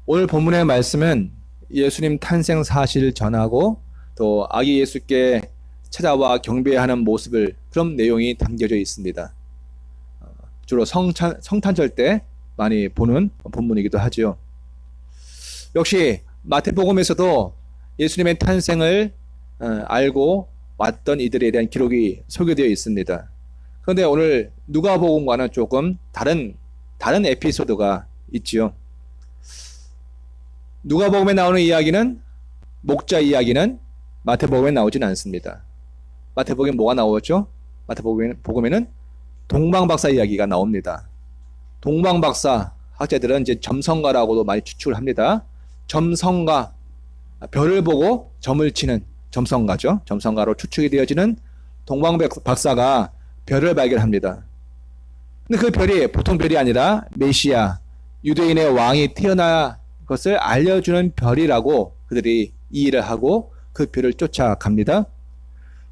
오늘 본문의 말씀은 예수님 탄생 사실을 전하고 또 아기 예수께 찾아와 경배하는 모습을 그런 내용이 담겨져 있습니다. 주로 성탄절 때 많이 보는 본문이기도 하죠. 역시 마태복음에서도 예수님의 탄생을 알고 왔던 이들에 대한 기록이 소개되어 있습니다. 그런데 오늘 누가복음과는 조금 다른 에피소드가 있지요. 누가복음에 나오는 이야기는 목자 이야기는 마태복음에 나오지는 않습니다. 마태복음에 뭐가 나오죠? 마태복음에는 동방박사 이야기가 나옵니다. 동방박사 학자들은 이제 점성가라고도 많이 추측을 합니다. 점성가, 별을 보고 점을 치는 점성가죠. 점성가로 추측이 되어지는 동방박사가 별을 발견합니다. 근데 그 별이 보통 별이 아니라 메시아, 유대인의 왕이 태어날 것을 알려주는 별이라고 그들이 이해를 하고 그 별을 쫓아갑니다.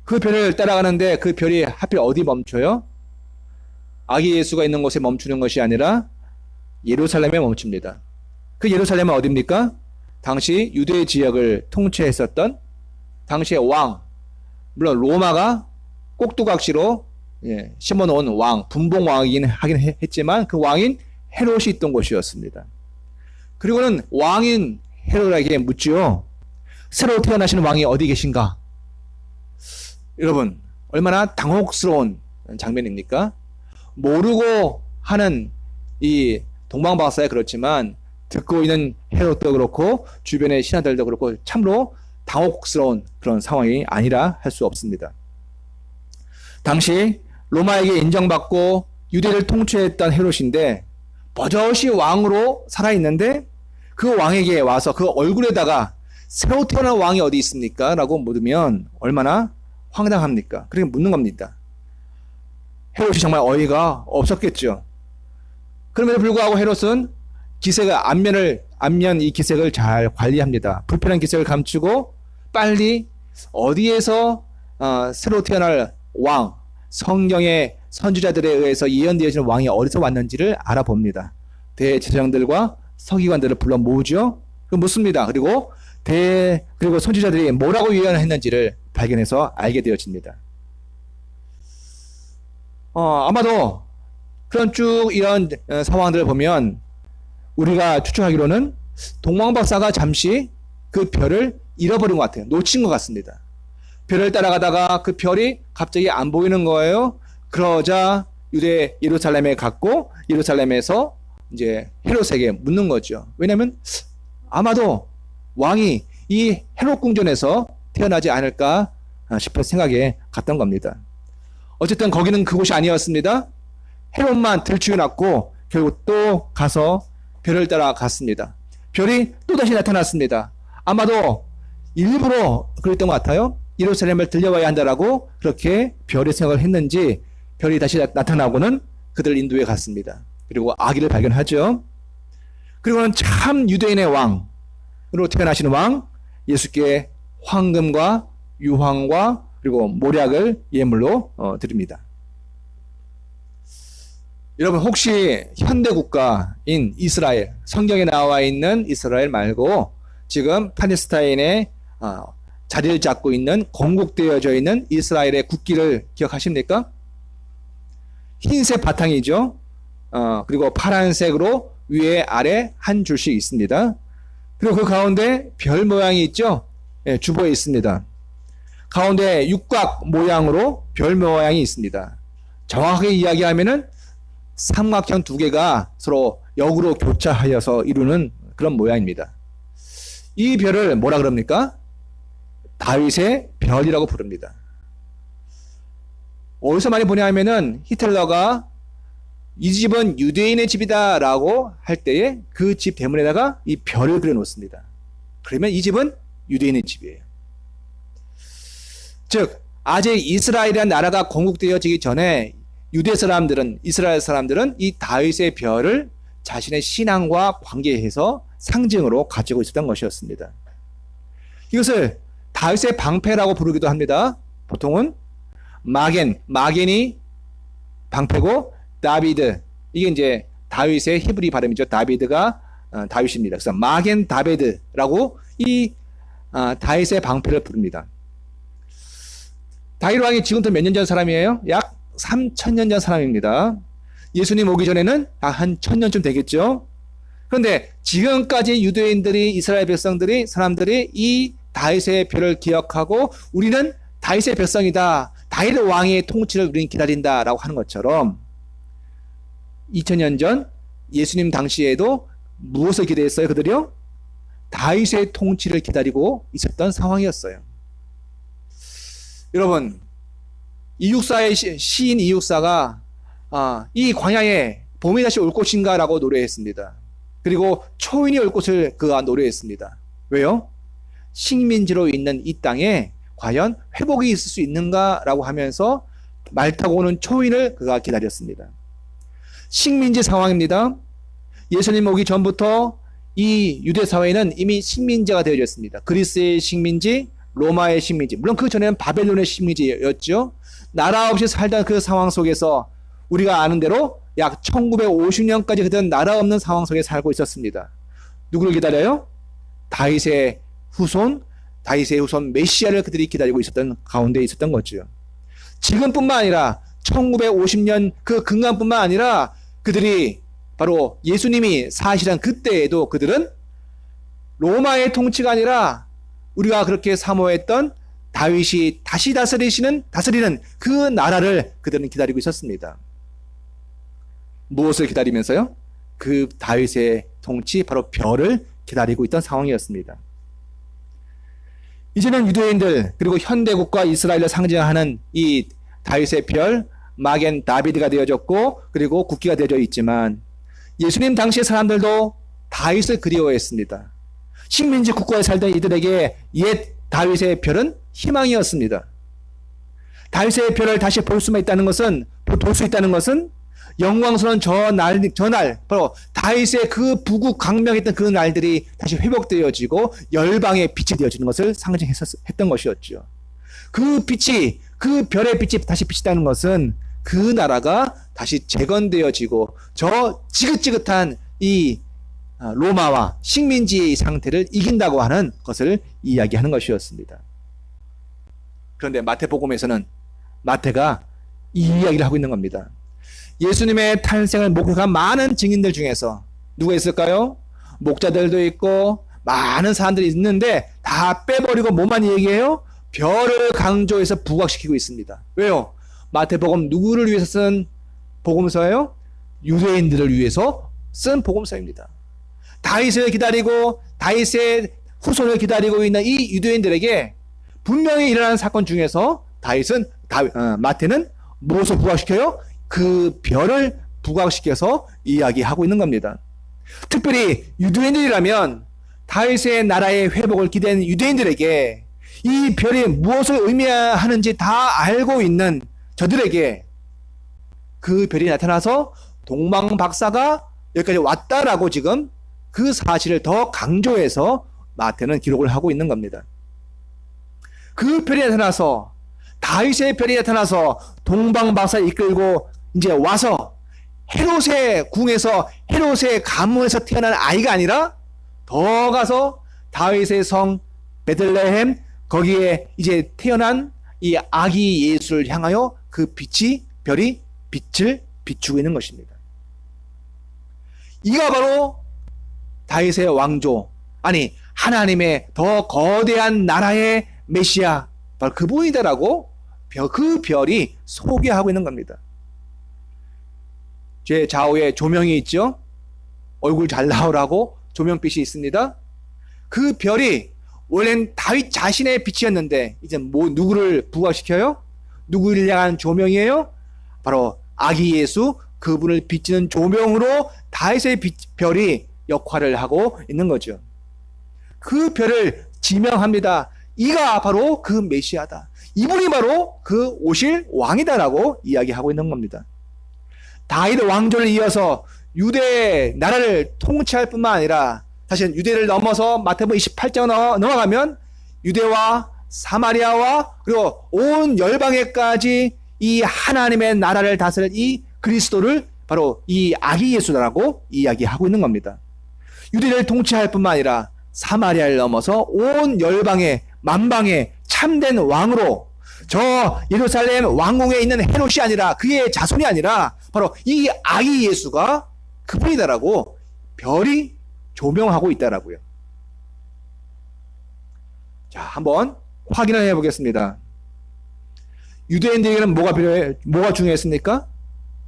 그 별을 따라가는데 그 별이 하필 어디 멈춰요? 아기 예수가 있는 곳에 멈추는 것이 아니라 예루살렘에 멈춥니다. 그 예루살렘은 어디입니까? 당시 유대 지역을 통치했었던 당시의 왕, 물론 로마가 꼭두각시로 심어놓은 왕, 분봉왕이긴 하긴 했지만 그 왕인 헤롯이 있던 곳이었습니다. 그리고는 왕인 헤롯에게 묻지요. 새로 태어나신 왕이 어디 계신가? 여러분, 얼마나 당혹스러운 장면입니까? 모르고 하는 이 동방박사에 그렇지만 듣고 있는 헤롯도 그렇고 주변의 신하들도 그렇고 참으로 당혹스러운 그런 상황이 아니라 할 수 없습니다. 당시 로마에게 인정받고 유대를 통치했던 헤롯인데 버젓이 왕으로 살아있는데 그 왕에게 와서 그 얼굴에다가 새로 태어난 왕이 어디 있습니까? 라고 물으면 얼마나 황당합니까? 그렇게 묻는 겁니다. 헤롯이 정말 어이가 없었겠죠. 그럼에도 불구하고 헤롯은 안면 이 기색을 잘 관리합니다. 불편한 기색을 감추고 빨리 어디에서 새로 태어날 왕, 성경의 선지자들에 의해서 예언되어지는 왕이 어디서 왔는지를 알아봅니다. 대제사장들과 서기관들을 불러 모으죠. 묻습니다. 그리고 선지자들이 뭐라고 예언했는지를 발견해서 알게 되어집니다. 아마도 그런 쭉 이런 상황들을 보면 우리가 추측하기로는 동방박사가 잠시 그 별을 잃어버린 것 같아요. 놓친 것 같습니다. 별을 따라가다가 그 별이 갑자기 안 보이는 거예요. 그러자 유대 예루살렘에 갔고 예루살렘에서 이제 헤롯에게 묻는 거죠. 왜냐하면 아마도 왕이 이 헤롯 궁전에서 태어나지 않을까 싶은 생각에 갔던 겁니다. 어쨌든 거기는 그곳이 아니었습니다. 헤롯만 들추어놨고 결국 또 가서 별을 따라 갔습니다. 별이 또다시 나타났습니다. 아마도 일부러 그랬던 것 같아요. 예루살렘을 들려와야 한다라고 그렇게 별의 생각을 했는지 별이 다시 나타나고는 그들 인도에 갔습니다. 그리고 아기를 발견하죠. 그리고는 참 유대인의 왕으로 태어나시는 왕 예수께 황금과 유황과 그리고 모략을 예물로 드립니다. 여러분 혹시 현대 국가인 이스라엘, 성경에 나와 있는 이스라엘 말고 지금 팔레스타인에 자리를 잡고 있는 건국되어져 있는 이스라엘의 국기를 기억하십니까? 흰색 바탕이죠. 그리고 파란색으로 위에 아래 한 줄씩 있습니다. 그리고 그 가운데 별 모양이 있죠. 주보에 있습니다. 가운데 육각 모양으로 별 모양이 있습니다. 정확하게 이야기하면은 삼각형 두 개가 서로 역으로 교차하여서 이루는 그런 모양입니다. 이 별을 뭐라 그럽니까? 다윗의 별이라고 부릅니다. 어디서 많이 보냐 하면은 히틀러가 이 집은 유대인의 집이다 라고 할 때에 그 집 대문에다가 이 별을 그려 놓습니다. 그러면 이 집은 유대인의 집이에요. 즉 아직 이스라엘이라는 나라가 건국되어지기 전에 이스라엘 사람들은 이 다윗의 별을 자신의 신앙과 관계해서 상징으로 가지고 있었던 것이었습니다. 이것을 다윗의 방패라고 부르기도 합니다. 보통은 마겐이 방패고 다비드, 이게 이제 다윗의 히브리 발음이죠. 다비드가 다윗입니다. 그래서 마겐 다베드라고 이 다윗의 방패를 부릅니다. 다윗 왕이 지금부터 몇 년 전 사람이에요? 약 3000년 전 사람입니다. 예수님 오기 전에는 한 1000년쯤 되겠죠. 그런데 지금까지 유대인들이, 이스라엘 백성들이, 사람들이 이 다윗의 표를 기억하고 우리는 다윗의 백성이다, 다윗 왕의 통치를 우리는 기다린다라고 하는 것처럼 2000년 전 예수님 당시에도 무엇을 기대했어요? 그들이요? 다윗의 통치를 기다리고 있었던 상황이었어요. 여러분, 이육사의 시인 이육사가 이 광야에 봄이 다시 올 것인가 라고 노래했습니다. 그리고 초인이 올 것을 그가 노래했습니다. 왜요? 식민지로 있는 이 땅에 과연 회복이 있을 수 있는가 라고 하면서 말 타고 오는 초인을 그가 기다렸습니다. 식민지 상황입니다. 예수님 오기 전부터 이 유대 사회는 이미 식민지가 되어졌습니다. 그리스의 식민지, 로마의 식민지, 물론 그 전에는 바벨론의 식민지였죠. 나라 없이 살던 그 상황 속에서 우리가 아는 대로 약 1950년까지 그들은 나라 없는 상황 속에 살고 있었습니다. 누구를 기다려요? 다윗의 후손 메시아를 그들이 기다리고 있었던 가운데 있었던 거죠. 지금뿐만 아니라 1950년 그 근간뿐만 아니라 그들이 바로 예수님이 사실은 그때에도 그들은 로마의 통치가 아니라 우리가 그렇게 사모했던 다윗이 다시 다스리는 그 나라를 그들은 기다리고 있었습니다. 무엇을 기다리면서요? 그 다윗의 통치, 바로 별을 기다리고 있던 상황이었습니다. 이제는 유대인들 그리고 현대국가 이스라엘을 상징하는 이 다윗의 별, 마겐 다비드가 되어졌고 그리고 국기가 되어져 있지만 예수님 당시의 사람들도 다윗을 그리워했습니다. 식민지 국가에 살던 이들에게 옛 다윗의 별은 희망이었습니다. 다윗의 별을 다시 볼 수 있다는 것은 영광스러운 저날 바로 다윗의 그 부국 강명했던 그 날들이 다시 회복되어지고 열방의 빛이 되어지는 것을 상징했던 것이었죠. 그 빛이, 그 별의 빛이 다시 비친다는 것은 그 나라가 다시 재건되어지고 저 지긋지긋한 이 로마와 식민지의 상태를 이긴다고 하는 것을 이야기하는 것이었습니다. 그런데 마태복음에서는 마태가 이 이야기를 하고 있는 겁니다. 예수님의 탄생을 목격한 많은 증인들 중에서 누가 있을까요? 목자들도 있고 많은 사람들이 있는데 다 빼버리고 뭐만 얘기해요? 별을 강조해서 부각시키고 있습니다. 왜요? 마태복음 누구를 위해서 쓴 복음서예요? 유대인들을 위해서 쓴 복음서입니다. 다윗을 기다리고 다윗의 후손을 기다리고 있는 이 유대인들에게 분명히 일어나는 사건 중에서 마태는 무엇을 부각시켜요? 그 별을 부각시켜서 이야기하고 있는 겁니다. 특별히 유대인들이라면 다윗의 나라의 회복을 기대하는 유대인들에게 이 별이 무엇을 의미하는지 다 알고 있는 저들에게 그 별이 나타나서 동방박사가 여기까지 왔다라고 지금 그 사실을 더 강조해서 마태는 기록을 하고 있는 겁니다. 그 별이 나타나서 다윗의 별이 나타나서 동방박사를 이끌고 이제 와서 헤롯의 궁에서 헤롯의 가문에서 태어난 아이가 아니라 더 가서 다윗의 성 베들레헴 거기에 이제 태어난 이 아기 예수를 향하여 그 별이 빛을 비추고 있는 것입니다. 이가 바로 다윗의 왕조, 아니 하나님의 더 거대한 나라의 메시아, 바로 그분이다라고 그 별이 소개하고 있는 겁니다. 제 좌우에 조명이 있죠? 얼굴 잘 나오라고 조명빛이 있습니다. 그 별이 원래는 다윗 자신의 빛이었는데 이제 누구를 부각시켜요? 누구를 향한 조명이에요? 바로 아기 예수, 그분을 비치는 조명으로 다윗의 별이 역할을 하고 있는 거죠. 그 별을 지명합니다. 이가 바로 그 메시아다. 이분이 바로 그 오실 왕이다라고 이야기하고 있는 겁니다. 다윗 왕조를 이어서 유대 나라를 통치할 뿐만 아니라 사실 유대를 넘어서 마태복음 28장 넘어가면 유대와 사마리아와 그리고 온 열방에까지 이 하나님의 나라를 다스릴 이 그리스도를 바로 이 아기 예수라고 이야기하고 있는 겁니다. 유대인을 통치할 뿐만 아니라 사마리아를 넘어서 온 열방의 만방의 참된 왕으로, 저 예루살렘 왕궁에 있는 헤롯이 아니라, 그의 자손이 아니라 바로 이 아기 예수가 그분이다라고 별이 조명하고 있다라고요. 자, 한번 확인을 해보겠습니다. 유대인들에게는 뭐가 중요했습니까?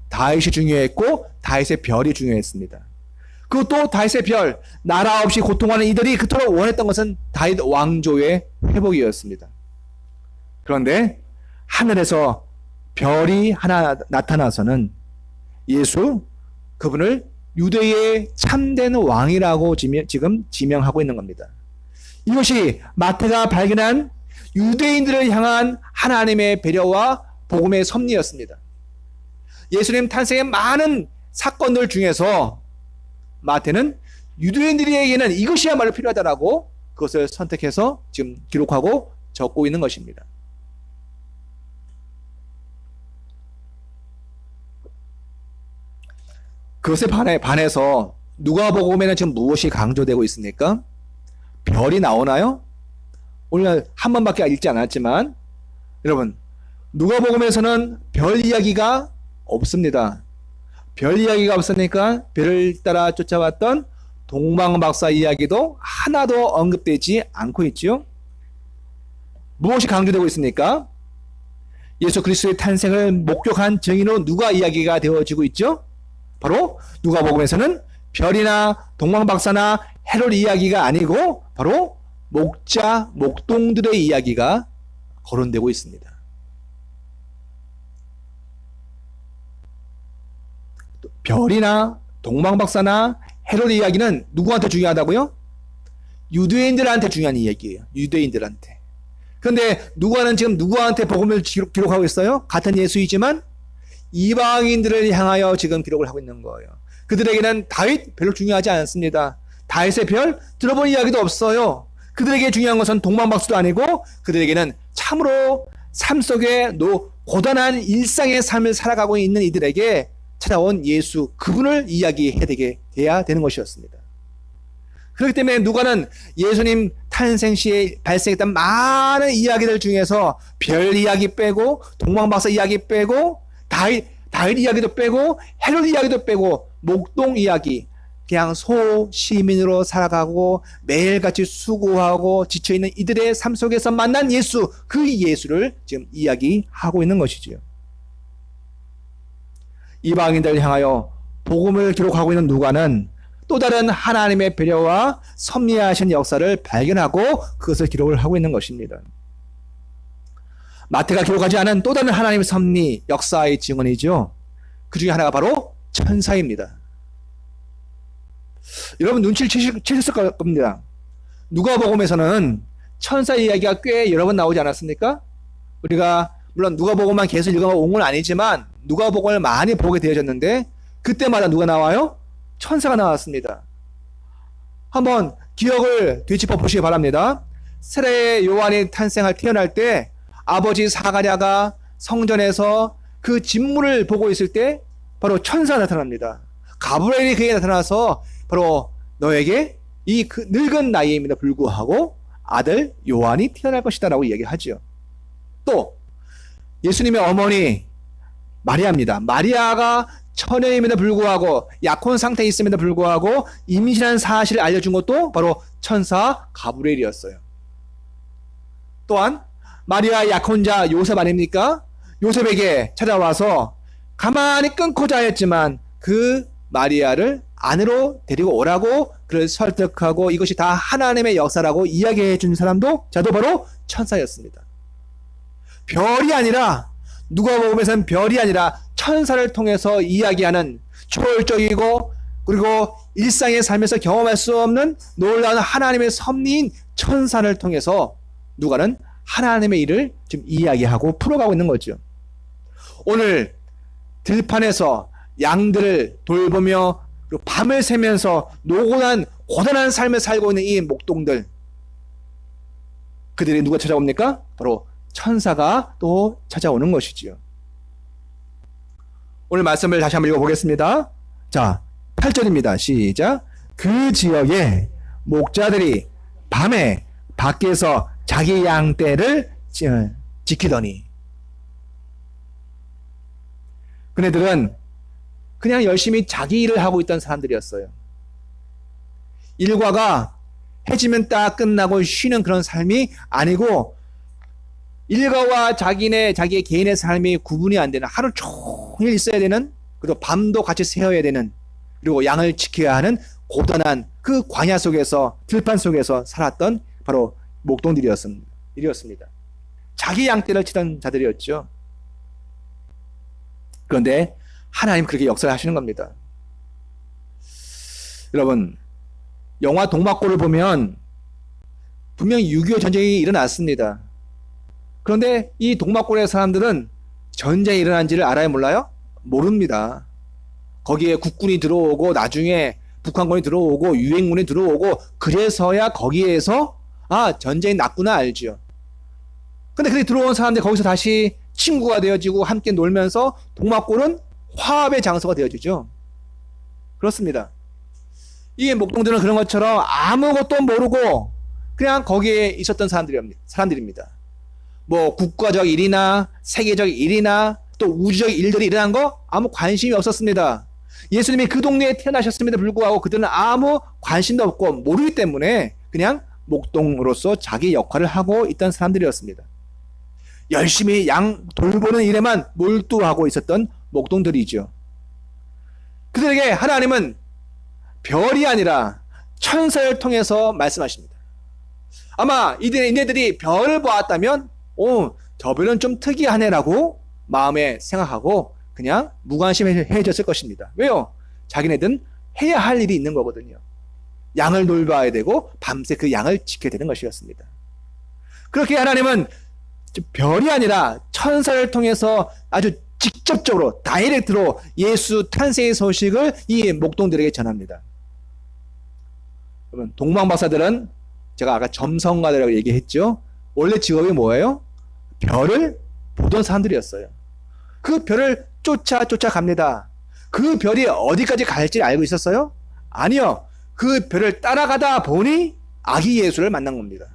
다윗이 중요했고, 다윗의 별이 중요했습니다. 그것도 다윗의 별, 나라 없이 고통하는 이들이 그토록 원했던 것은 다윗 왕조의 회복이었습니다. 그런데 하늘에서 별이 하나 나타나서는 예수, 그분을 유대의 참된 왕이라고 지금 지명하고 있는 겁니다. 이것이 마태가 발견한 유대인들을 향한 하나님의 배려와 복음의 섭리였습니다. 예수님 탄생의 많은 사건들 중에서 마태는 유대인들에게는 이것이야말로 필요하다라고 그것을 선택해서 지금 기록하고 적고 있는 것입니다. 그것에 반해서 누가복음에는 지금 무엇이 강조되고 있습니까? 별이 나오나요? 오늘 한 번밖에 읽지 않았지만 여러분, 누가복음에서는 별 이야기가 없습니다. 별 이야기가 없으니까 별을 따라 쫓아왔던 동방박사 이야기도 하나도 언급되지 않고 있지요. 무엇이 강조되고 있습니까? 예수 그리스도의 탄생을 목격한 증인으로 누가 이야기가 되어지고 있죠? 바로 누가복음에서는 별이나 동방박사나 헤롯 이야기가 아니고 바로 목자, 목동들의 이야기가 거론되고 있습니다. 별이나 동방박사나 헤롯 이야기는 누구한테 중요하다고요? 유대인들한테 중요한 이야기예요. 유대인들한테. 그런데 누가는 지금 누구한테 복음을 기록하고 있어요? 같은 예수이지만 이방인들을 향하여 지금 기록을 하고 있는 거예요. 그들에게는 다윗 별로 중요하지 않습니다. 다윗의 별 들어본 이야기도 없어요. 그들에게 중요한 것은 동방박사도 아니고 그들에게는 참으로 삶 속에 고단한 일상의 삶을 살아가고 있는 이들에게 찾아온 예수, 그분을 이야기해야 돼야 되는 것이었습니다. 그렇기 때문에 누가는 예수님 탄생 시에 발생했던 많은 이야기들 중에서 별 이야기 빼고 동방박사 이야기 빼고 다윗 이야기도 빼고 헤롯 이야기도 빼고 목동 이야기, 그냥 소시민으로 살아가고 매일같이 수고하고 지쳐있는 이들의 삶 속에서 만난 예수, 그 예수를 지금 이야기하고 있는 것이지요. 이방인들을 향하여 복음을 기록하고 있는 누가는 또 다른 하나님의 배려와 섭리하신 역사를 발견하고 그것을 기록을 하고 있는 것입니다. 마태가 기록하지 않은 또 다른 하나님의 섭리, 역사의 증언이죠. 그 중에 하나가 바로 천사입니다. 여러분 눈치를 채셨을 겁니다. 누가복음에서는 천사 이야기가 꽤 여러 번 나오지 않았습니까? 우리가 물론 누가복음만 계속 읽어온 건 아니지만 누가복음을 많이 보게 되어졌는데 그때마다 누가 나와요? 천사가 나왔습니다. 한번 기억을 되짚어 보시기 바랍니다. 세례 요한이 태어날 때 아버지 사가랴가 성전에서 그 진물을 보고 있을 때 바로 천사가 나타납니다. 가브리엘이 그에게 나타나서 바로 너에게 이 늙은 나이임에도 불구하고 아들 요한이 태어날 것이다 라고 이야기하죠. 또 예수님의 어머니 마리아입니다. 마리아가 처녀임에도 불구하고 약혼 상태에 있음에도 불구하고 임신한 사실을 알려준 것도 바로 천사 가브리엘이었어요. 또한 마리아 약혼자 요셉 아닙니까? 요셉에게 찾아와서 가만히 끊고자 했지만 그 마리아를 안으로 데리고 오라고 그를 설득하고 이것이 다 하나님의 역사라고 이야기해 준 사람도 저도 바로 천사였습니다. 별이 아니라 누가복음에서는 별이 아니라 천사를 통해서 이야기하는 초월적이고 그리고 일상의 삶에서 경험할 수 없는 놀라운 하나님의 섭리인 천사를 통해서 누가는 하나님의 일을 지금 이야기하고 풀어가고 있는 거죠. 오늘 들판에서 양들을 돌보며 밤을 새면서 노곤한 고단한 삶을 살고 있는 이 목동들, 그들이 누가 찾아옵니까? 바로 천사가 또 찾아오는 것이지요. 오늘 말씀을 다시 한번 읽어보겠습니다. 자, 8절입니다. 시작. 그 지역에 목자들이 밤에 밖에서 자기 양떼를 지키더니, 그네들은 그냥 열심히 자기 일을 하고 있던 사람들이었어요. 일과가 해지면 딱 끝나고 쉬는 그런 삶이 아니고, 일과와 자기의 개인의 삶이 구분이 안 되는, 하루 종일 있어야 되는, 그리고 밤도 같이 새어야 되는, 그리고 양을 지켜야 하는 고단한 그 광야 속에서, 들판 속에서 살았던 바로 목동들이었습니다. 자기 양떼를 치던 자들이었죠. 그런데 하나님 그렇게 역사를 하시는 겁니다. 여러분, 영화 동막골을 보면 분명히 6.25 전쟁이 일어났습니다. 그런데 이 동막골의 사람들은 전쟁이 일어난지를 알아요, 몰라요? 모릅니다. 거기에 국군이 들어오고 나중에 북한군이 들어오고 유행군이 들어오고 그래서야 거기에서 전쟁이 났구나 알죠. 근데 그렇게 들어온 사람들 거기서 다시 친구가 되어지고 함께 놀면서 동막골은 화합의 장소가 되어지죠. 그렇습니다. 이 목동들은 그런 것처럼 아무것도 모르고 그냥 거기에 있었던 사람들입니다. 뭐 국가적 일이나 세계적 일이나 또 우주적 일들이 일어난 거 아무 관심이 없었습니다. 예수님이 그 동네에 태어나셨음에도 불구하고 그들은 아무 관심도 없고 모르기 때문에 그냥 목동으로서 자기 역할을 하고 있던 사람들이었습니다. 열심히 양 돌보는 일에만 몰두하고 있었던 목동들이죠. 그들에게 하나님은 별이 아니라 천사를 통해서 말씀하십니다. 아마 이네들이 별을 보았다면 저 별은 좀 특이하네라고 마음에 생각하고 그냥 무관심해졌을 것입니다. 왜요? 자기네들은 해야 할 일이 있는 거거든요. 양을 돌봐야 되고 밤새 그 양을 지켜야 되는 것이었습니다. 그렇게 하나님은 별이 아니라 천사를 통해서 아주 직접적으로 다이렉트로 예수 탄생의 소식을 이 목동들에게 전합니다. 그러면 동방박사들은 제가 아까 점성가들이라고 얘기했죠. 원래 직업이 뭐예요? 별을 보던 사람들이었어요. 그 별을 쫓아갑니다. 그 별이 어디까지 갈지 알고 있었어요? 아니요. 그 별을 따라가다 보니 아기 예수를 만난 겁니다.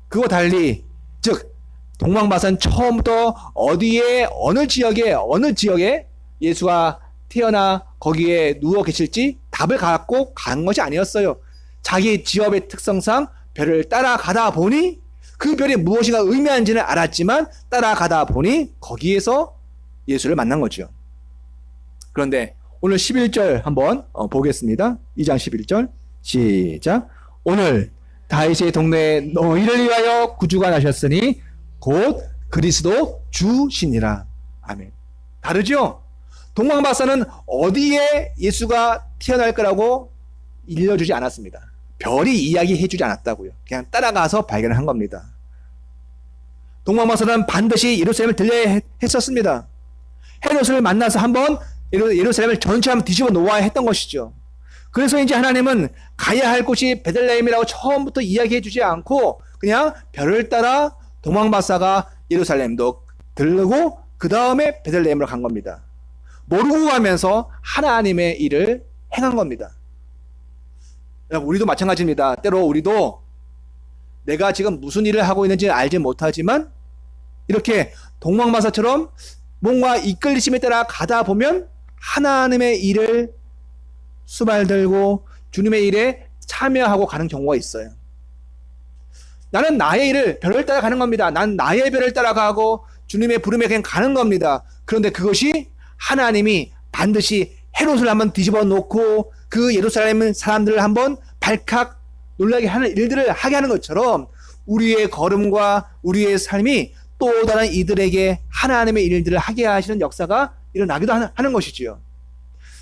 그거 달리 즉 동방박사는 처음부터 어느 지역에 예수가 태어나 거기에 누워 계실지 답을 갖고 간 것이 아니었어요. 자기 직업의 특성상 별을 따라가다 보니 그 별이 무엇인가 의미하는지는 알았지만 따라가다 보니 거기에서 예수를 만난 거죠. 그런데 오늘 11절 한번 보겠습니다. 2장 11절 시작. 오늘 다윗의 동네에 너희를 위하여 구주가 나셨으니 곧 그리스도 주시니라. 아멘. 다르죠? 동방박사는 어디에 예수가 태어날 거라고 일러주지 않았습니다. 별이 이야기해주지 않았다고요. 그냥 따라가서 발견을 한 겁니다. 동방박사는 반드시 예루살렘을 들려야 했었습니다. 헤롯을 만나서 한번 예루살렘을 전체 한번 뒤집어 놓아야 했던 것이죠. 그래서 이제 하나님은 가야 할 곳이 베들레헴이라고 처음부터 이야기해주지 않고 그냥 별을 따라 동방박사가 예루살렘도 들르고 그 다음에 베들레헴으로 간 겁니다. 모르고 가면서 하나님의 일을 행한 겁니다. 우리도 마찬가지입니다. 때로 우리도 내가 지금 무슨 일을 하고 있는지 알지 못하지만 이렇게 동방박사처럼 뭔가 이끌리심에 따라 가다 보면 하나님의 일을 수발들고 주님의 일에 참여하고 가는 경우가 있어요. 나는 나의 일을 별을 따라 가는 겁니다. 난 나의 별을 따라가고 주님의 부름에 그냥 가는 겁니다. 그런데 그것이 하나님이 반드시 헤롯을 한번 뒤집어 놓고 그 예루살렘 사람들을 한번 발칵 놀라게 하는 일들을 하게 하는 것처럼 우리의 걸음과 우리의 삶이 또 다른 이들에게 하나님의 일들을 하게 하시는 역사가 일어나기도 하는 것이지요.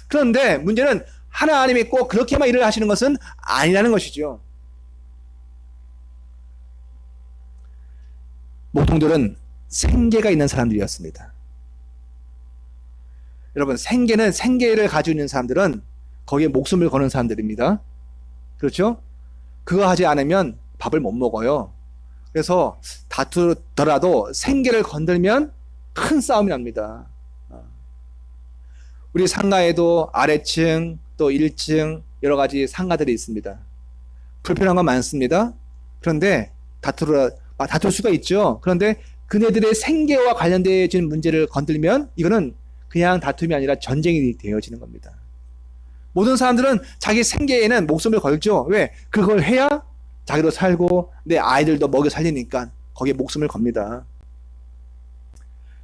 그런데 문제는 하나님이 꼭 그렇게만 일을 하시는 것은 아니라는 것이죠. 목동들은 생계가 있는 사람들이었습니다. 여러분, 생계를 가지고 있는 사람들은 거기에 목숨을 거는 사람들입니다. 그렇죠? 그거 하지 않으면 밥을 못 먹어요. 그래서 다투더라도 생계를 건들면 큰 싸움이 납니다. 우리 상가에도 아래층 또 1층 여러 가지 상가들이 있습니다. 불편한 건 많습니다. 그런데 다툴 수가 있죠. 그런데 그네들의 생계와 관련되어진 문제를 건들면 이거는 그냥 다툼이 아니라 전쟁이 되어지는 겁니다. 모든 사람들은 자기 생계에는 목숨을 걸죠. 왜? 그걸 해야 자기도 살고 내 아이들도 먹여 살리니까 거기에 목숨을 겁니다.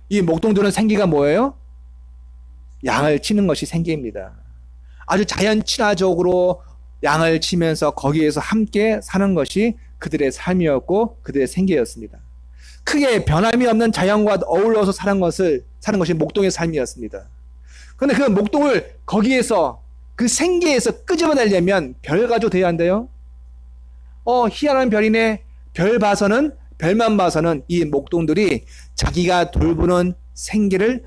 이 목동들은 생계가 뭐예요? 양을 치는 것이 생계입니다. 아주 자연 친화적으로 양을 치면서 거기에서 함께 사는 것이 그들의 삶이었고 그들의 생계였습니다. 크게 변함이 없는 자연과 어울러서 사는 것이 목동의 삶이었습니다. 그런데 그 목동을 거기에서 그 생계에서 끄집어내려면 별 가지고 돼야 한대요. 희한한 별이네. 별만 봐서는 이 목동들이 자기가 돌보는 생계를,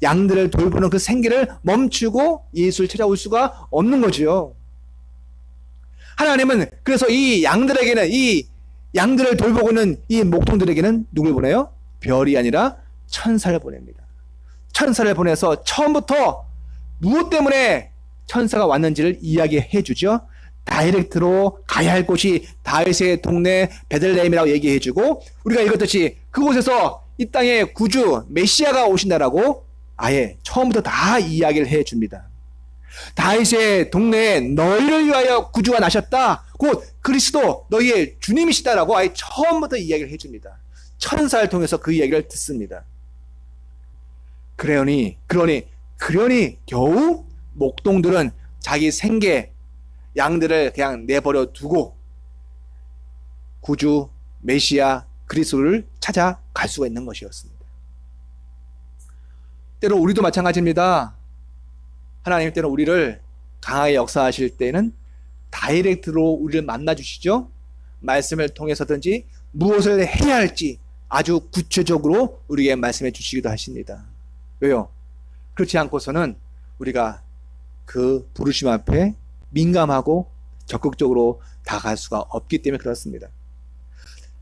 양들을 돌보는 그 생계를 멈추고 예수를 찾아올 수가 없는 거지요. 하나님은 그래서 이 양들을 돌보고 있는 이 목동들에게는 누굴 보내요? 별이 아니라 천사를 보냅니다. 천사를 보내서 처음부터 무엇 때문에 천사가 왔는지를 이야기해 주죠. 다이렉트로 가야 할 곳이 다윗의 동네 베들레헴이라고 얘기해 주고, 우리가 읽었듯이 그곳에서 이 땅에 구주 메시아가 오신다라고 아예 처음부터 다 이야기를 해 줍니다. 다윗의 동네에 너희를 위하여 구주가 나셨다. 곧 그리스도 너희의 주님이시다라고 아예 처음부터 이야기를 해 줍니다. 천사를 통해서 그 이야기를 듣습니다. 그러니 겨우 목동들은 자기 생계 양들을 그냥 내버려 두고 구주 메시아 그리스도를 찾아갈 수가 있는 것이었습니다. 때로 우리도 마찬가지입니다. 하나님 때는 우리를 강하게 역사하실 때는 다이렉트로 우리를 만나주시죠. 말씀을 통해서든지 무엇을 해야 할지 아주 구체적으로 우리에게 말씀해 주시기도 하십니다. 왜요? 그렇지 않고서는 우리가 그 부르심 앞에 민감하고 적극적으로 다가갈 수가 없기 때문에 그렇습니다.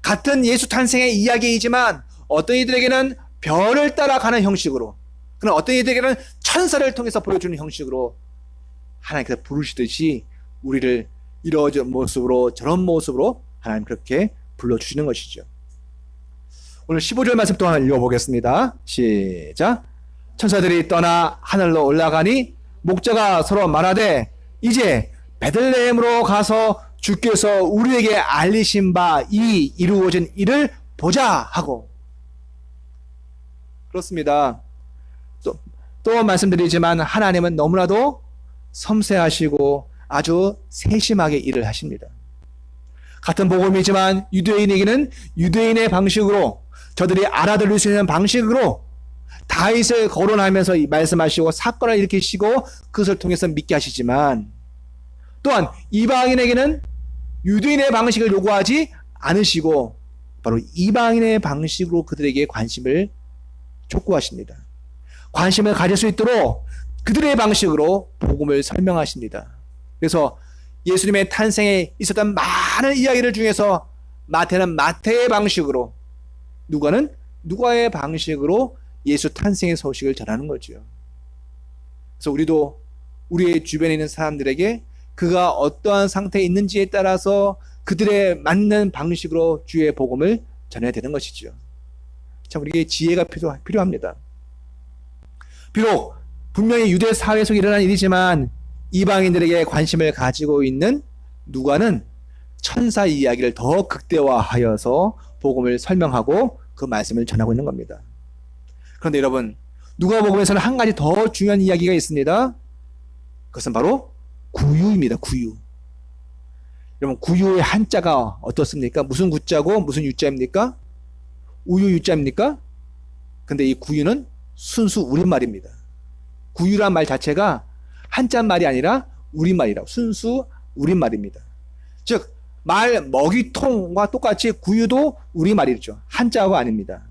같은 예수 탄생의 이야기이지만 어떤 이들에게는 별을 따라가는 형식으로, 그러나 어떤 이들에게는 천사를 통해서 보여주는 형식으로 하나님께서 부르시듯이 우리를 이러한 모습으로 저런 모습으로 하나님 그렇게 불러주시는 것이죠. 오늘 15절 말씀 또 하나 읽어보겠습니다. 시작. 천사들이 떠나 하늘로 올라가니 목자가 서로 말하되 이제 베들레헴으로 가서 주께서 우리에게 알리신 바 이 이루어진 일을 보자 하고. 그렇습니다. 또 말씀드리지만 하나님은 너무나도 섬세하시고 아주 세심하게 일을 하십니다. 같은 복음이지만 유대인에게는 유대인의 방식으로, 저들이 알아들을 수 있는 방식으로 다윗을 거론하면서 말씀하시고 사건을 일으키시고 그것을 통해서 믿게 하시지만, 또한 이방인에게는 유대인의 방식을 요구하지 않으시고 바로 이방인의 방식으로 그들에게 관심을 촉구하십니다. 관심을 가질 수 있도록 그들의 방식으로 복음을 설명하십니다. 그래서 예수님의 탄생에 있었던 많은 이야기들 중에서 마태는 마태의 방식으로, 누가는 누가의 방식으로 예수 탄생의 소식을 전하는 거죠. 그래서 우리도 우리의 주변에 있는 사람들에게 그가 어떠한 상태에 있는지에 따라서 그들의 맞는 방식으로 주의 복음을 전해야 되는 것이죠. 참 우리에게 지혜가 필요합니다. 비록 분명히 유대 사회 속에 일어난 일이지만 이방인들에게 관심을 가지고 있는 누가는 천사 이야기를 더 극대화하여서 복음을 설명하고 그 말씀을 전하고 있는 겁니다. 그런데 여러분, 누가복음에서는 한 가지 더 중요한 이야기가 있습니다. 그것은 바로 구유입니다. 구유. 여러분, 구유의 한자가 어떻습니까? 무슨 구자고 무슨 유자입니까? 우유 유자입니까? 근데 이 구유는 순수 우리말입니다. 구유란 말 자체가 한자 말이 아니라 우리말이라고, 순수 우리말입니다. 즉 먹이통과 똑같이 구유도 우리말이죠. 한자가 아닙니다.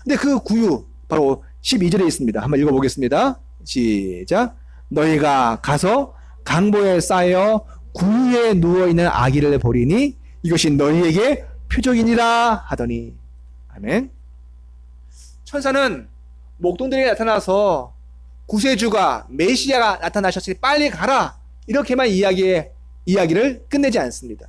근데 그 구유 바로 12절에 있습니다. 한번 읽어보겠습니다. 시작. 너희가 가서 강보에 쌓여 구유에 누워있는 아기를 보리니 이것이 너희에게 표적이니라 하더니. 아멘. 천사는 목동들에게 나타나서 구세주가 메시아가 나타나셨으니 빨리 가라, 이렇게만 이야기를 끝내지 않습니다.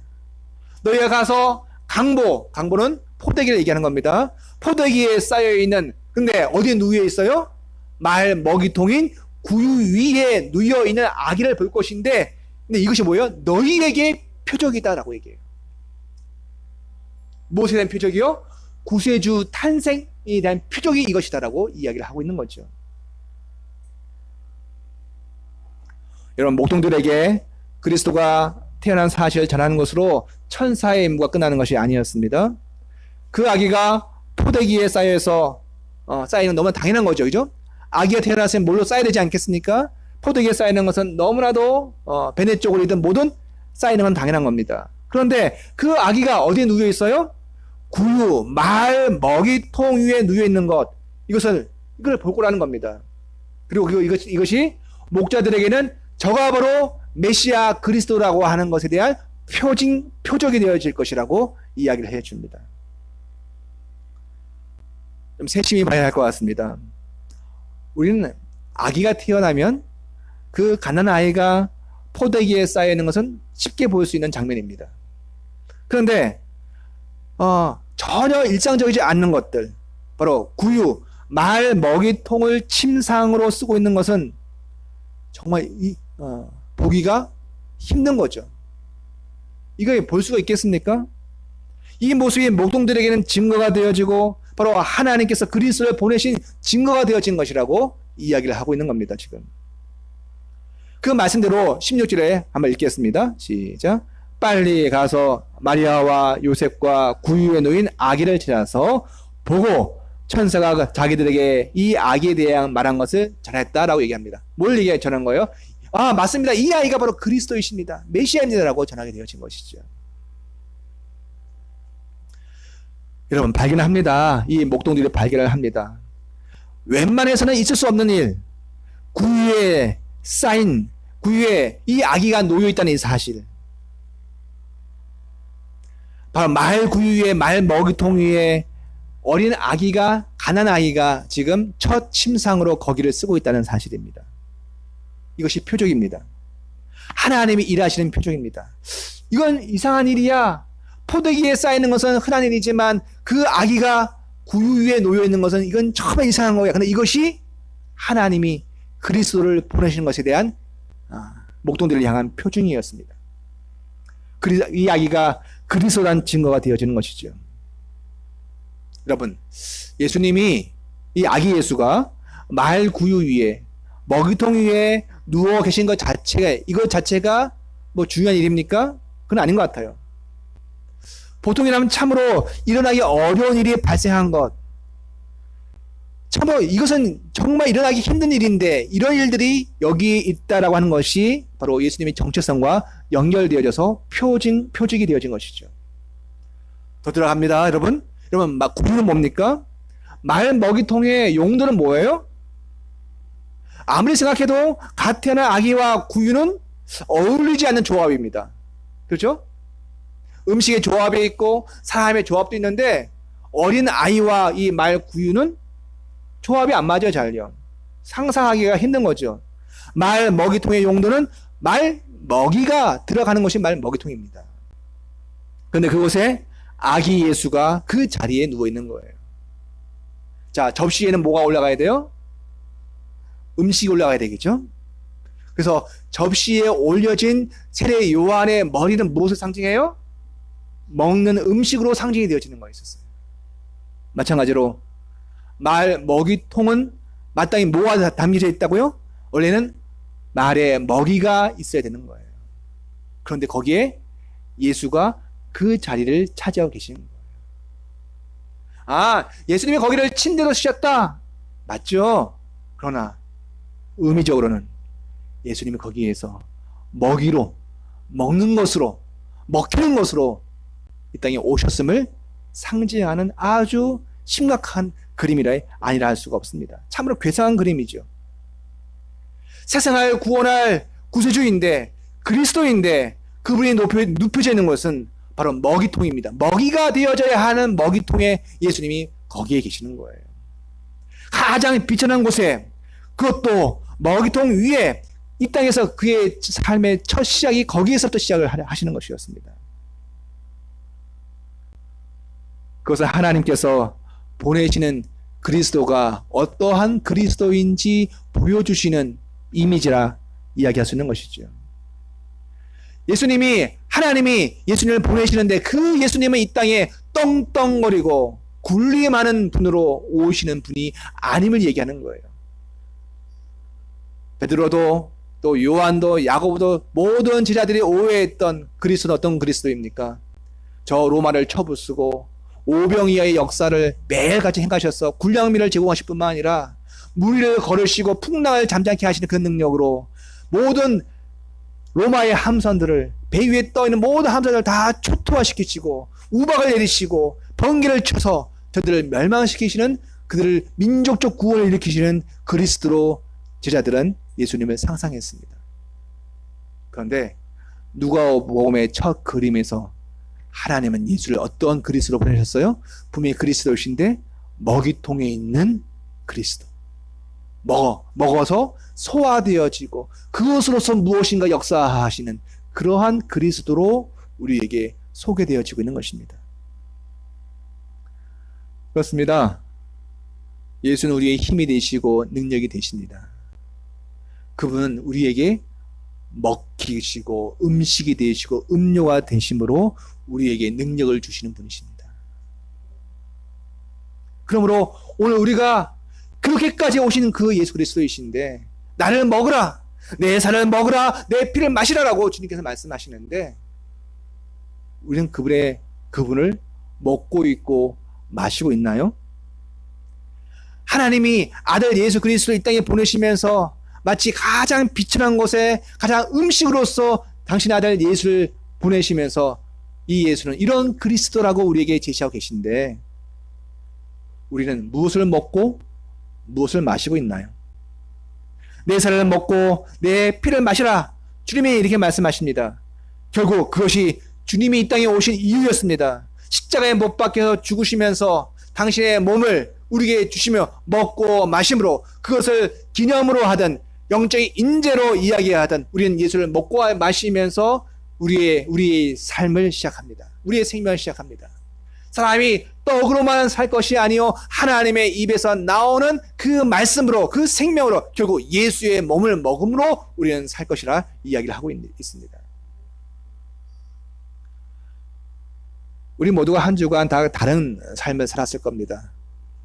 너희가 가서 강보는 포대기를 얘기하는 겁니다. 포대기에 쌓여있는, 근데 어디에 누워 있어요? 말 먹이통인 구유 위에 누워있는 아기를 볼 것인데, 근데 이것이 뭐예요? 너희에게 표적이다라고 얘기해요. 무엇에 대한 표적이요? 구세주 탄생에 대한 표적이 이것이다라고 이야기를 하고 있는 거죠. 여러분, 목동들에게 그리스도가 태어난 사실을 전하는 것으로 천사의 임무가 끝나는 것이 아니었습니다. 그 아기가 포대기에 쌓여서 쌓이는 건 너무나 당연한 거죠. 그죠? 아기가 태어났으면 뭘로 쌓여야 되지 않겠습니까? 포대기에 쌓이는 것은 너무나도 베네 쪽으로든 뭐든 쌓이는 건 당연한 겁니다. 그런데 그 아기가 어디에 누워 있어요? 구유, 말, 먹이통 위에 누워 있는 것, 이걸 볼 거라는 겁니다. 그리고 이것이 목자들에게는 저가 바로 메시아 그리스도라고 하는 것에 대한 표적이 되어질 것이라고 이야기를 해줍니다. 좀 세심히 봐야 할 것 같습니다. 우리는 아기가 태어나면 그 가난한 아이가 포대기에 쌓여 있는 것은 쉽게 볼 수 있는 장면입니다. 그런데 전혀 일상적이지 않는 것들, 바로 구유, 말, 먹이통을 침상으로 쓰고 있는 것은 정말 보기가 힘든 거죠. 이거 볼 수가 있겠습니까? 이 모습이 목동들에게는 증거가 되어지고 바로 하나님께서 그리스도를 보내신 증거가 되어진 것이라고 이야기를 하고 있는 겁니다. 지금 그 말씀대로 16절에 한번 읽겠습니다. 시작. 빨리 가서 마리아와 요셉과 구유에 놓인 아기를 찾아서 보고 천사가 자기들에게 이 아기에 대해 말한 것을 전했다라고 얘기합니다. 뭘 전한 거예요? 아, 맞습니다. 이 아이가 바로 그리스도이십니다. 메시아입니다라고 전하게 되어진 것이죠. 여러분, 발견합니다. 이 목동들이 발견을 합니다. 웬만해서는 있을 수 없는 일, 구유에 이 아기가 놓여있다는 이 사실, 바로 말 구유 위에, 말 먹이통 위에 어린 아기가, 가난한 아기가 지금 첫 침상으로 거기를 쓰고 있다는 사실입니다. 이것이 표적입니다. 하나님이 일하시는 표적입니다. 이건 이상한 일이야. 포대기에 쌓이는 것은 흔한 일이지만 그 아기가 구유 위에 놓여 있는 것은 이건 정말 이상한 거야. 그런데 이것이 하나님이 그리스도를 보내시는 것에 대한 목동들을 향한 표징이었습니다. 이 아기가 그리스도란 증거가 되어지는 것이죠. 여러분, 예수님이, 이 아기 예수가 말 구유 위에, 먹이통 위에 누워 계신 것 자체가 뭐 중요한 일입니까? 그건 아닌 것 같아요. 보통이라면 참으로 일어나기 어려운 일이 발생한 것, 참으로 이것은 정말 일어나기 힘든 일인데 이런 일들이 여기에 있다라고 하는 것이 바로 예수님의 정체성과 연결되어져서 표적이 되어진 것이죠. 더 들어갑니다. 여러분, 구유는 뭡니까? 말 먹이통의 용도는 뭐예요? 아무리 생각해도 갓 태어난 아기와 구유는 어울리지 않는 조합입니다. 그렇죠? 음식의 조합이 있고 사람의 조합도 있는데 어린 아이와 이 말 구유는 조합이 안 맞아요. 잘요. 상상하기가 힘든 거죠. 말 먹이통의 용도는 말 먹이가 들어가는 것이 말 먹이통입니다. 그런데 그곳에 아기 예수가 그 자리에 누워 있는 거예요. 자, 접시에는 뭐가 올라가야 돼요? 음식이 올라가야 되겠죠? 그래서 접시에 올려진 세례 요한의 머리는 무엇을 상징해요? 먹는 음식으로 상징이 되어지는 거였었어요. 마찬가지로 말 먹이통은 마땅히 뭐가 담겨져 있다고요? 원래는 말에 먹이가 있어야 되는 거예요. 그런데 거기에 예수가 그 자리를 차지하고 계시는 거예요. 아, 예수님이 거기를 침대로 쓰셨다. 맞죠? 그러나 의미적으로는 예수님이 거기에서 먹이로, 먹는 것으로, 먹히는 것으로 이 땅에 오셨음을 상징하는 아주 심각한 그림이라 아니라 할 수가 없습니다. 참으로 괴상한 그림이죠. 세상을 구원할 구세주인데, 그리스도인데 그분이 눕혀져 있는 것은 바로 먹이통입니다. 먹이가 되어져야 하는 먹이통에 예수님이 거기에 계시는 거예요. 가장 비천한 곳에, 그것도 먹이통 위에 이 땅에서 그의 삶의 첫 시작이 거기에서부터 시작을 하시는 것이었습니다. 그것을 하나님께서 보내시는 그리스도가 어떠한 그리스도인지 보여주시는 이미지라 이야기할 수 있는 것이죠. 하나님이 예수님을 보내시는데 그 예수님은 이 땅에 떵떵거리고 군림하는 분으로 오시는 분이 아님을 얘기하는 거예요. 베드로도 또 요한도 야고보도 모든 제자들이 오해했던 그리스도는 어떤 그리스도입니까? 저 로마를 쳐부수고 오병이어의 역사를 매일같이 행하셔서 군량미를 제공하실 뿐만 아니라 무리를 걸으시고 풍랑을 잠잠케 하시는 그 능력으로 모든 로마의 함선들을, 배 위에 떠있는 모든 함선들을 다 초토화시키시고 우박을 내리시고 번개를 쳐서 저들을 멸망시키시는, 그들을 민족적 구원을 일으키시는 그리스도로 제자들은 예수님을 상상했습니다. 그런데 누가복음의 첫 그림에서 하나님은 예수를 어떠한 그리스도로 보내셨어요? 분명히 그리스도이신데 먹이통에 있는 그리스도. 먹어서 소화되어지고 그것으로서 무엇인가 역사하시는 그러한 그리스도로 우리에게 소개되어지고 있는 것입니다. 그렇습니다. 예수는 우리의 힘이 되시고 능력이 되십니다. 그분은 우리에게 먹히시고 음식이 되시고 음료가 되심으로 우리에게 능력을 주시는 분이십니다. 그러므로 오늘 우리가 그렇게까지 오신 그 예수 그리스도이신데 나를 먹으라, 내 살을 먹으라, 내 피를 마시라라고 주님께서 말씀하시는데 우리는 그분을 먹고 있고 마시고 있나요? 하나님이 아들 예수 그리스도를 이 땅에 보내시면서 마치 가장 비천한 곳에 가장 음식으로서 당신의 아들 예수를 보내시면서 이 예수는 이런 그리스도라고 우리에게 제시하고 계신데 우리는 무엇을 먹고 무엇을 마시고 있나요? 내 살을 먹고 내 피를 마시라, 주님이 이렇게 말씀하십니다. 결국 그것이 주님이 이 땅에 오신 이유였습니다. 십자가에 못 박혀서 죽으시면서 당신의 몸을 우리에게 주시며 먹고 마심으로 그것을 기념으로 하든 영적인 인재로 이야기하든 우리는 예수를 먹고 마시면서 우리의 삶을 시작합니다. 우리의 생명을 시작합니다. 사람이 떡으로만 살 것이 아니요 하나님의 입에서 나오는 그 말씀으로, 그 생명으로 결국 예수의 몸을 먹음으로 우리는 살 것이라 이야기를 하고 있습니다. 우리 모두가 한 주간 다 다른 삶을 살았을 겁니다.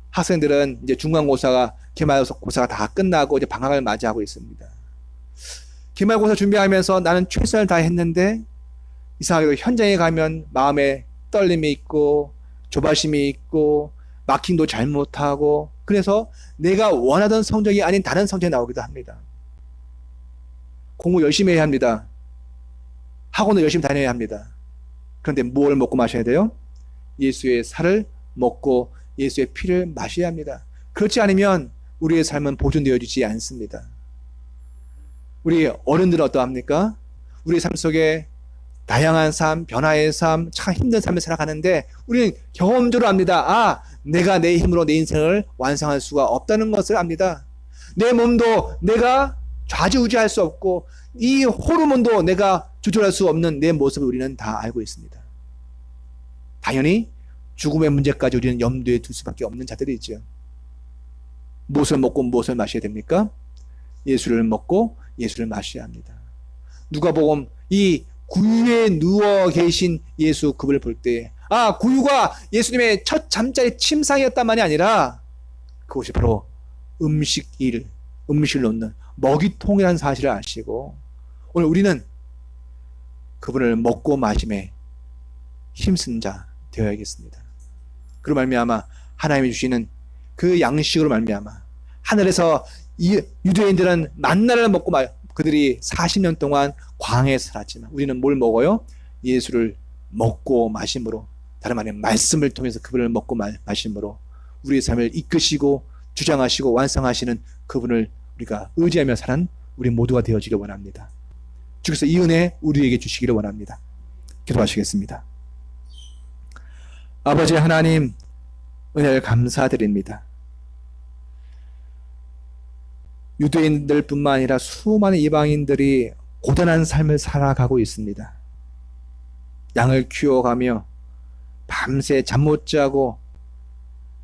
학생들은 이제 중간고사가, 기말고사가 다 끝나고 이제 방학을 맞이하고 있습니다. 기말고사 준비하면서 나는 최선을 다했는데 이상하게도 현장에 가면 마음에 떨림이 있고 조바심이 있고 마킹도 잘못하고 그래서 내가 원하던 성적이 아닌 다른 성적이 나오기도 합니다. 공부 열심히 해야 합니다. 학원도 열심히 다녀야 합니다. 그런데 뭘 먹고 마셔야 돼요? 예수의 살을 먹고 예수의 피를 마셔야 합니다. 그렇지 않으면 우리의 삶은 보존되어지지 않습니다. 우리 어른들은 어떠합니까? 우리 삶 속에 다양한 삶, 변화의 삶, 참 힘든 삶을 살아가는데 우리는 경험적으로 압니다. 내가 내 힘으로 내 인생을 완성할 수가 없다는 것을 압니다. 내 몸도 내가 좌지우지할 수 없고 이 호르몬도 내가 조절할 수 없는 내 모습을 우리는 다 알고 있습니다. 당연히 죽음의 문제까지 우리는 염두에 둘 수밖에 없는 자들이죠. 무엇을 먹고 무엇을 마셔야 됩니까? 예수를 먹고 예수를 마셔야 합니다. 누가복음 이 구유에 누워 계신 예수 그분을 볼 때 구유가 예수님의 첫 잠자리 침상이었단만이 아니라 그것이 바로 음식을 놓는 먹이통이라는 사실을 아시고 오늘 우리는 그분을 먹고 마심에 힘쓴 자 되어야겠습니다. 그로 말미암아 하나님이 주시는 그 양식으로 말미암아 하늘에서 이 유대인들은 만나를 먹고 그들이 40년 동안 광야에서 살았지만 우리는 뭘 먹어요? 예수를 먹고 마심으로, 다른 말에 말씀을 통해서 그분을 먹고 마심으로 우리의 삶을 이끄시고 주장하시고 완성하시는 그분을 우리가 의지하며 사는 우리 모두가 되어지길 원합니다. 주께서 이 은혜 우리에게 주시기를 원합니다. 기도하시겠습니다. 아버지 하나님, 은혜를 감사드립니다. 유대인들뿐만 아니라 수많은 이방인들이 고단한 삶을 살아가고 있습니다. 양을 키워가며 밤새 잠 못 자고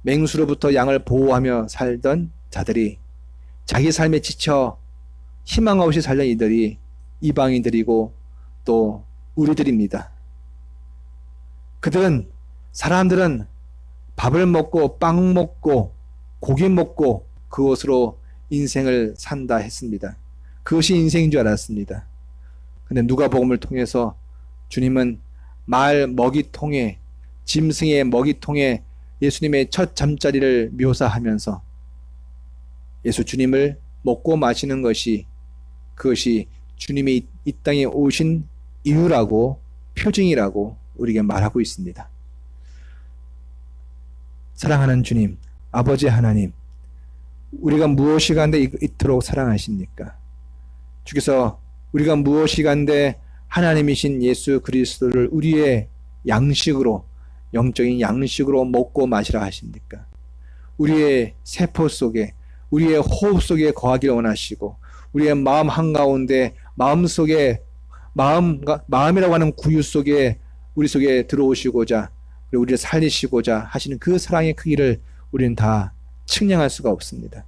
맹수로부터 양을 보호하며 살던 자들이 자기 삶에 지쳐 희망 없이 살던 이들이 이방인들이고 또 우리들입니다. 사람들은 밥을 먹고 빵 먹고 고기 먹고 그것으로 인생을 산다 했습니다. 그것이 인생인 줄 알았습니다. 근데 누가복음을 통해서 주님은 말 먹이통에, 짐승의 먹이통에 예수님의 첫 잠자리를 묘사하면서 예수 주님을 먹고 마시는 그것이 주님이 이 땅에 오신 이유라고, 표징이라고 우리에게 말하고 있습니다. 사랑하는 주님, 아버지 하나님, 우리가 무엇이 간데 이토록 사랑하십니까? 주께서 우리가 무엇이 간데 하나님이신 예수 그리스도를 우리의 양식으로, 영적인 양식으로 먹고 마시라 하십니까? 우리의 세포 속에, 우리의 호흡 속에 거하기를 원하시고, 우리의 마음 한가운데, 마음이라고 하는 구유 속에, 우리 속에 들어오시고자, 우리를 살리시고자 하시는 그 사랑의 크기를 우리는 다 측량할 수가 없습니다.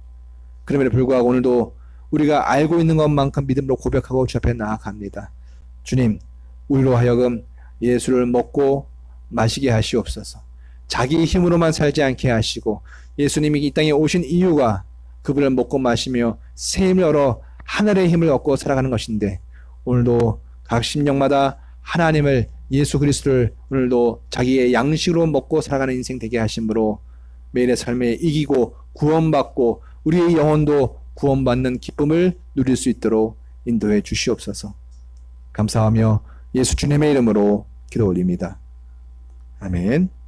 그럼에도 불구하고 오늘도 우리가 알고 있는 것만큼 믿음으로 고백하고 주 앞에 나아갑니다. 주님, 우리로 하여금 예수를 먹고 마시게 하시옵소서. 자기 힘으로만 살지 않게 하시고, 예수님이 이 땅에 오신 이유가 그분을 먹고 마시며 새 힘을 얻어 하늘의 힘을 얻고 살아가는 것인데, 오늘도 각 심령마다 하나님을, 예수 그리스도를 오늘도 자기의 양식으로 먹고 살아가는 인생 되게 하심으로 매일의 삶에 이기고 구원받고 우리의 영혼도 구원받는 기쁨을 누릴 수 있도록 인도해 주시옵소서. 감사하며 예수 주님의 이름으로 기도 올립니다. 아멘.